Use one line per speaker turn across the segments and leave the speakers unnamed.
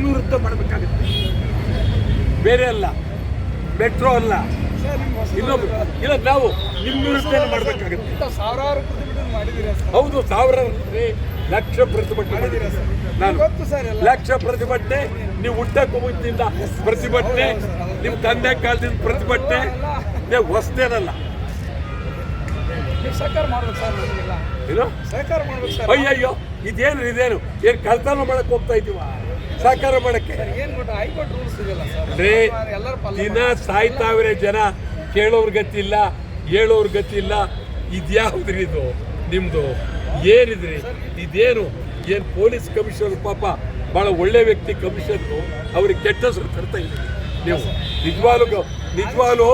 ನಿಮ್ಮ ವಿರುದ್ಧ ಮಾಡಬೇಕಾಗುತ್ತೆ. ಬೇರೆ ಅಲ್ಲ, ಮೆಟ್ರೋ ಅಲ್ಲ, ಇನ್ನೊಬ್ರು ಇಲ್ಲ, ನಾವು ನಿಮ್ಮ ವಿರುದ್ಧ ಮಾಡಬೇಕಾಗುತ್ತೆ.
ಸಾವಿರಾರು ಪ್ರತಿಭಟನೆ ಮಾಡಿದ್ದೀರಾ ಸರ್?
ಹೌದು, ಸಾವಿರಾರು ಲಕ್ಷ ಪ್ರತಿಭಟನೆ ಮಾಡಿದ್ದೀರಾ ಸರ್? ನಾನು
ಗೊತ್ತು ಸರ್ ಎಲ್ಲ.
ಲಕ್ಷ ಪ್ರತಿಭಟನೆ, ನೀವು ಹುಟ್ಟಕ್ಕೆ ಮುಂಚಿನಿಂದ ಪ್ರತಿಭಟನೆ, ನಿಮ್ಮ ತಂದೆ ಕಾಲದಿಂದ ಪ್ರತಿಭಟನೆ, ನೀವು ಹೊಸದೇನಲ್ಲ.
ನೀವು ಸಹಕಾರ ಮಾಡ್ಬೇಕು ಸರ್, ನಮಗೆಲ್ಲ
ಏನು
ಸಹಕಾರ ಮಾಡ್ಬೇಕು ಸರ್.
ಅಯ್ಯಯ್ಯೋ, ಇದೇನು ಏನು ಕಳ್ತನ ಮಾಡಕ್ಕೆ ಹೋಗ್ತಾ ಇದೀವ? ಸಹಕಾರ ಮಾಡಕ್ಕೆ
ಏನ್ ಗೊತ್ತಾ, ಹೈಕೋರ್ಟ್ ರೂಲ್ಸ್ ಇದೆಯಲ್ಲ ಸರ್,
ರೇ
ಎಲ್ಲರೂ
ದಿನ ಸಾಯ್ತಾವ್ರೆ ಜನ. ಕೇಳೋರ್ ಗತಿ ಇಲ್ಲ, ಹೇಳೋರ್ ಗತಿ ಇಲ್ಲ. ಇದ್ಯಾವ್ದ್ರಿ ಇದು ನಿಮ್ದು? ಏನಿದ್ರಿ ಇದೇನು? ಏನು ಪೊಲೀಸ್ ಕಮಿಷನರ್ ಪಾಪ ಭಾಳ ಒಳ್ಳೆ ವ್ಯಕ್ತಿ ಕಮಿಷನರು, ಅವ್ರಿಗೆ ಕೆಟ್ಟ ಹೆಸರು ತರ್ತಾ ಇದ್ದೀರಿ ನೀವು. ನಿಜವಾಗ್ಲೂ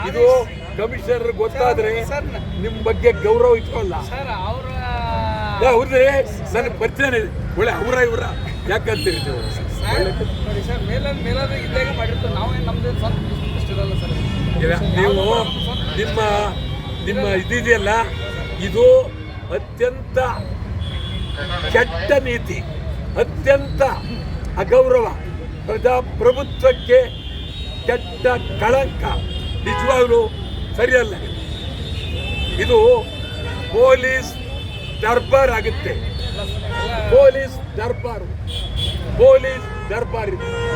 ಇದು ಕಮಿಷನರ್ ಗೊತ್ತಾದ್ರೆ ನಿಮ್ಮ ಬಗ್ಗೆ ಗೌರವ ಇಟ್ಕೊಳ್ಳ.
ಸರ್ ಅವರ
ಹೌದ್ರಿ, ನನಗೆ ಪರಿಚಯ ಒಳ್ಳೆ ಅವರ ಇವರ ಯಾಕಂತೀರಿ ನೀವು?
ನೋಡಿ ಸರ್, ಮೇಲಾದ್ರೆ ಇದ್ದಾಗ ಮಾಡಿರ್ತಾರೆ, ನಾವೇನು ನಮ್ದು ಸ್ವಂತ ಇಷ್ಟರಲ್ಲ ಸರ್.
ನೀವು ನಿಮ್ಮ ಇದೆಯಲ್ಲ, ಇದು ಅತ್ಯಂತ ಕೆಟ್ಟ ನೀತಿ, ಅತ್ಯಂತ ಅಗೌರವ, ಪ್ರಜಾಪ್ರಭುತ್ವಕ್ಕೆ ಕೆಟ್ಟ ಕಳಂಕ. ನಿಜವಾಗ್ಲೂ ಸರಿಯಲ್ಲ. ಇದು ಪೊಲೀಸ್ ದರ್ಬಾರ್ ಆಗುತ್ತೆ. ಪೊಲೀಸ್ ದರ್ಬಾರ್ ಇದು.